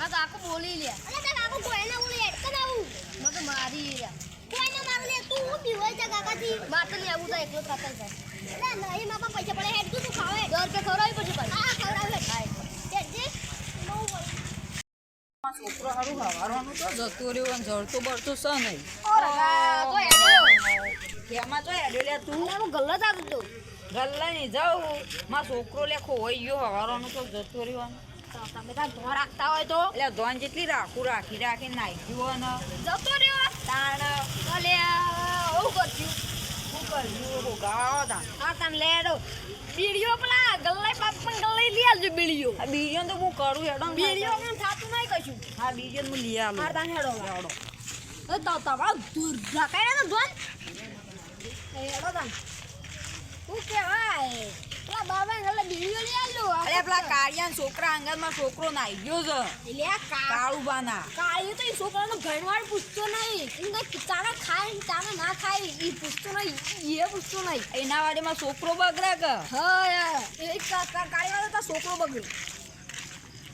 હા કાકો બોલી લે અરે તા કાકો કોઈને બોલી એડ કે આવું મને તો મારી લે કોઈને માર લે તું હું પીવાય જા કાકાજી માત નહીં આવું તો એકલો ખાતા જાય અરે નહીં માપા પૈસા પડે હેડ તું ખાવે 10 રૂપિયા ખવડાવી પછી ભાઈ હા ખવડાવે હેડ છોકરો હારું હવારવાનું તો જતું રહ્યું અને જળતો બળતો છે નહીં ઓરે તો એડ્યો કેમાં તો હેડે લે તું હું ગલ્લા જાતો તો ગલ્લા નહીં જાઉં મારો છોકરો લે ખોવાઈ ગયો હવારવાનું તો જતું રહ્યું તમે તાર ધો રાખતા હોય તો એટલે ધોન જેટલી રાખી નાખ્યું ને જતો રહ્યો તાણ અલે હું કરશું શું કર્યું ગાવા તા આ તને લેડો બીડીઓ પેલા ગલ્લાઈ બાપ પણ ગલ્લાઈ લઈ આવજો બીડીઓ આ બીજો તો હું કરું હેડો બીડીઓ પણ થાતું નહીં કશું હા બીજો હું લઈ આવું આ તાન હેડો એ તો તમારો દૂર રાખાય ને ધોન હેડો તાન હું કહેવાય પેલા બાબા ગલ્લા બીડીઓ લઈ આવજો અરે પેલા કાળિયા છોકરા અંગરમાં છોકરો નાઈ ગયો છે એટલે કાળુબાના કાળિયો તો એ છોકરાનો ઘરવાળ પૂછતો નહીં એને ચાના ખાય ચાના ના ખાય એ પૂછતો નહીં એ પૂછતો નહીં એના વાડીમાં છોકરો બગડે કે હા એક કાળીવાળો તો છોકરો બગડ્યો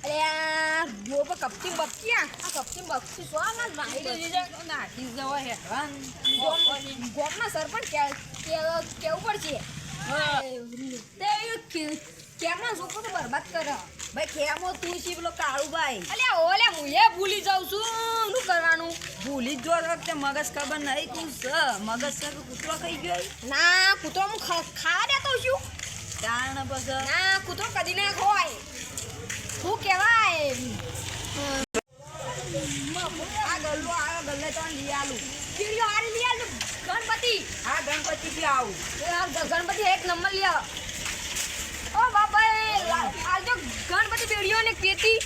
અરે યાર જો પર કપટી બપટી આ કપટી બપટી સો ના નાખી દીધે નાખી જવા હેઠળ ગોમના સરપંચ કેવું પડશે તે કેમના છોકરો તો બરબાદ કરે ભાઈ ખેમો તું છી પેલો કાળુભાઈ અલ્યા ઓલે હું એ ભૂલી જાઉં છું શું કરવાનું ભૂલી જ જો વખતે મગજ ખબર નહીં તું મગજ છે કે કૂતરો ખાઈ ગયો ના કૂતરો હું ખાવા દેતો છું કારણ પછી ના કૂતરો કદી ના ખોય શું કહેવાય આ ગલ્લે તો લઈ આલું બીડીઓ હારી લઈ આવજો ગણપતિ હા ગણપતિ થી આવું ગણપતિ એક નંબર લ્યો ઓ બાપા આજો ગણપતિ બીડીઓ ને કેતી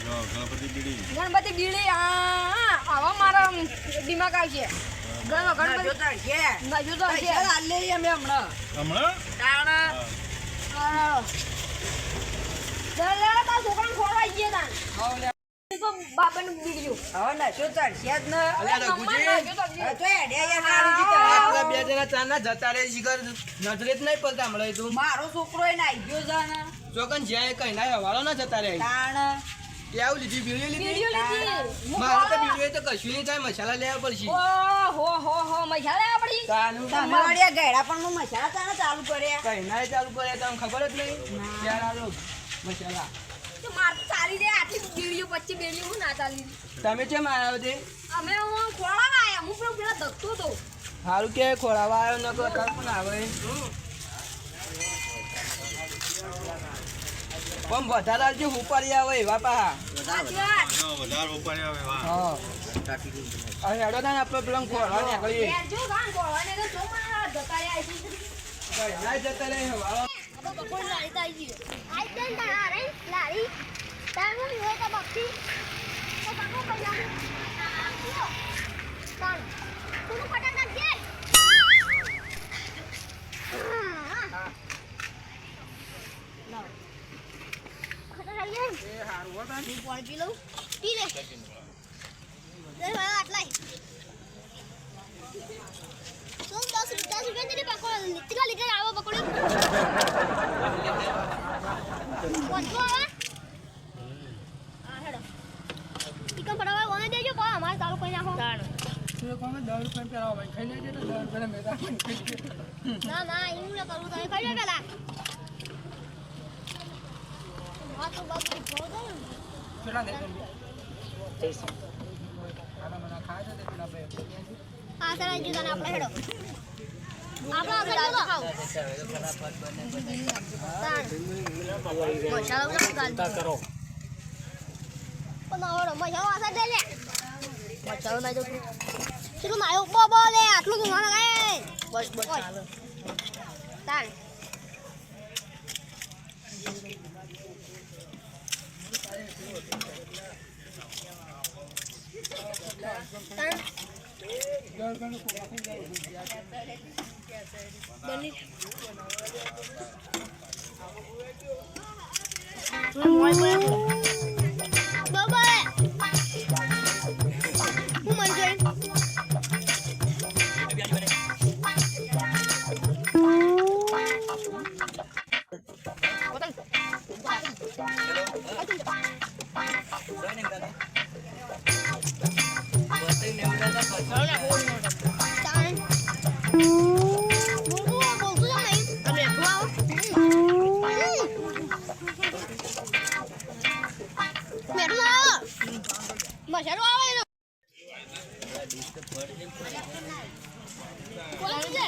ગણપતિ બીડી ગણપતિ બીડી હા આવા મારા દિમાગ આવશે ગણપતિ જોતા છે નજો તો છે પૈસા લે અમે હમણાં કારણ દલા તા છોકરાને ખોરવાઈ ગયા તા હવે તો બાપાને બીડીઓ ને જોતા છે જ ને અલ્યા રઘુજી હવે તો હેડે યાર હારું જી કરે. આપણા બે જણા ચાના જતા રહે શિખર નજરે જ નહીં પડતા મળે તું મારો છોકરો એ નાઈ ગયો છે ને ચોકન જ્યાં કઈ ના હવાલો ના જતા રહે કારણ કેવું લીધી બીડી લીધી બીડીઓ લીધી મારે તો બીડી તો કશું નહીં થાય મસાલા લેવા પડશે હો મજાલે આપડી તાનું તમારે ગયડા પણ મસાલા તાને ચાલુ કર્યા કઈ ના ચાલુ કરે તમને ખબર જ નહીં ક્યારે આલો મસાલા તો માર તો ચાલી દે આટલી બીડીઓ 25 બીડીઓ હું ના ચાલી તમે કેમ આવ્યો તે અમે હું ખોળાવા આયા હું પેલા ધકતો તો સારું કે ખોરાવા આવ્યો ન તો પણ આવે પણ વધારે આવજો ઉપાડી આવે એવા પાહા સાચી વાત વધારે ઉપાડી આવે હા અરે હેડો તાને આપણે પેલા ખોરાવા નીકળીએ યાર જો ગાન ખોળવાને તો જો મને ધકાઈ આવી કઈ ના જતા રહે હવાલો તો કોઈ લાઈ તાઈ ગઈ આઈ તન તા રે લારી તાર હું હોય તો બક્ષી તો કાકો કઈ આવું તાણ તું ફટા નાખજે ફટા નાખજે એ હારું હો તાન હું પાણી પી લઉં પી લે આટલાય તો 10 રૂપિયા ની પકોડ નીતિકા લીટર આવો પકોડી કોણો આવે આ હેડો ટીકા પડાવા કોને દેજો પા અમાર ચાલુ કરી નાખો તું કોને 10 રૂપિયા પેલા ભાઈ ખાઈ લેજે ને 10 રૂપિયા મેદા ના ના એવું ન કરું તમે ખાઈ લો પેલા આ તો બાપુ બોલ પેલા દે આના મને ખાય છે તે પેલા બે આ સરા જીતા આપણે હેડો આપણે આગળ ખાઓ મસાલો ના કરો પણ આવડો મસાલો આસા દે લે મસાલો ના જો તું માયો બોબો લે આટલું તું ના લગાય બસ બસ ચાલો તાણ બોલતું જાવ નહીં. તમે એકલું આવો. બેઠું આવો. મસાલો આવે એનો. કોણ છે?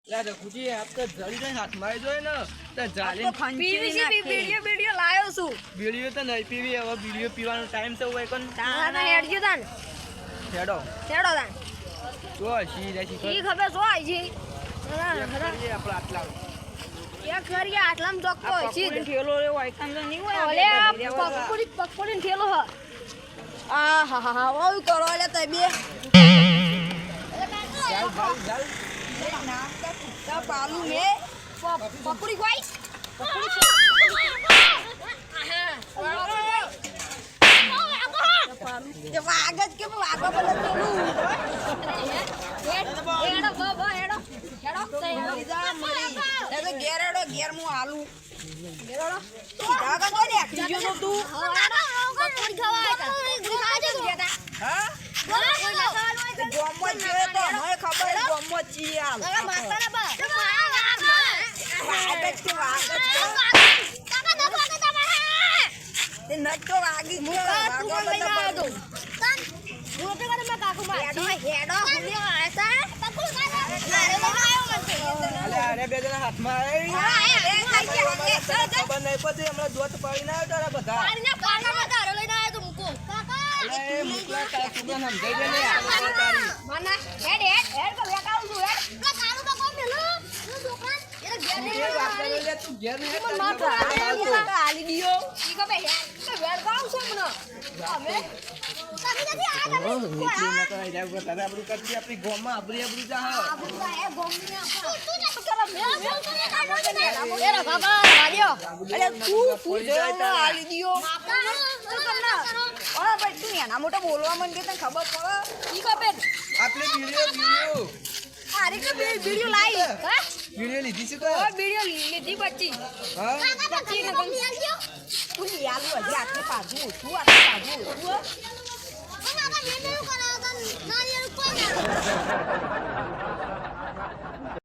લા રઘુજી આપ તો જડી જઈને હાથમાં જોઈ ને તો જાલીને પીવીસી વિડિયો લાયો છું બીડીઓ તો નહીં પીવી હવે બીડીઓ પીવાનો ટાઈમ છે હોય કોણ તાને હેડજો તાન હેડો હેડો તાન જો શી રે શી ઈ ખબર શું આઈ છે આપણે આટલા એક કરીએ આટલામ ચોક્કો આ છે પકોડીનો ઠેલો એવો આઈકન તો નહીં હોય ઓલે આપણે ઘરે આવો. પકોડી ઠેલો હ આ હા હા હા ઓય કરો લે તઈ બે જાલ જાલ જાલ નાસ્તા કુત્તા પાલુ મે પકોડી કોઈ એ વાગજ કે વાગો બલે પેલું હેડો બો હેડો બીજા મરી એ તો ઘેરેડો ઘેર હું આલુ હેડો સીધા કન તો દેખી ગયો તો તું પકોડી ખાવા હા ગોમત જોયો તો મને ખબર ગોમત છી આલ વાગજ કે વાગજ તે નટો વાગી છે વાગો બલે અરે બે જણા હાથમાં આવી ખબર નહીં પછી હમણાં દોત પાડી ના તારા બધા અરે એ મુકલા તા સુગન સમજાઈ દે ને તારી એ વાત કરે લે તું ઘેર ને આલી દિયો આપણી ગોમાં આબરી આબરી જા અરે તું જોયો આલી દિયો ઓલા ભાઈ તું એના મોટા બોલવા માંગે તને ખબર પડે ઈ ખબર આપણે વિડિયો આરે કે વિડિયો લાઈ હા વિડિયો લીધી છે તો વિડિયો લીધી પછી હા તું યાદ હજી આટલું પાછું તું આટલું પાછું નારિયેળ કોઈ ના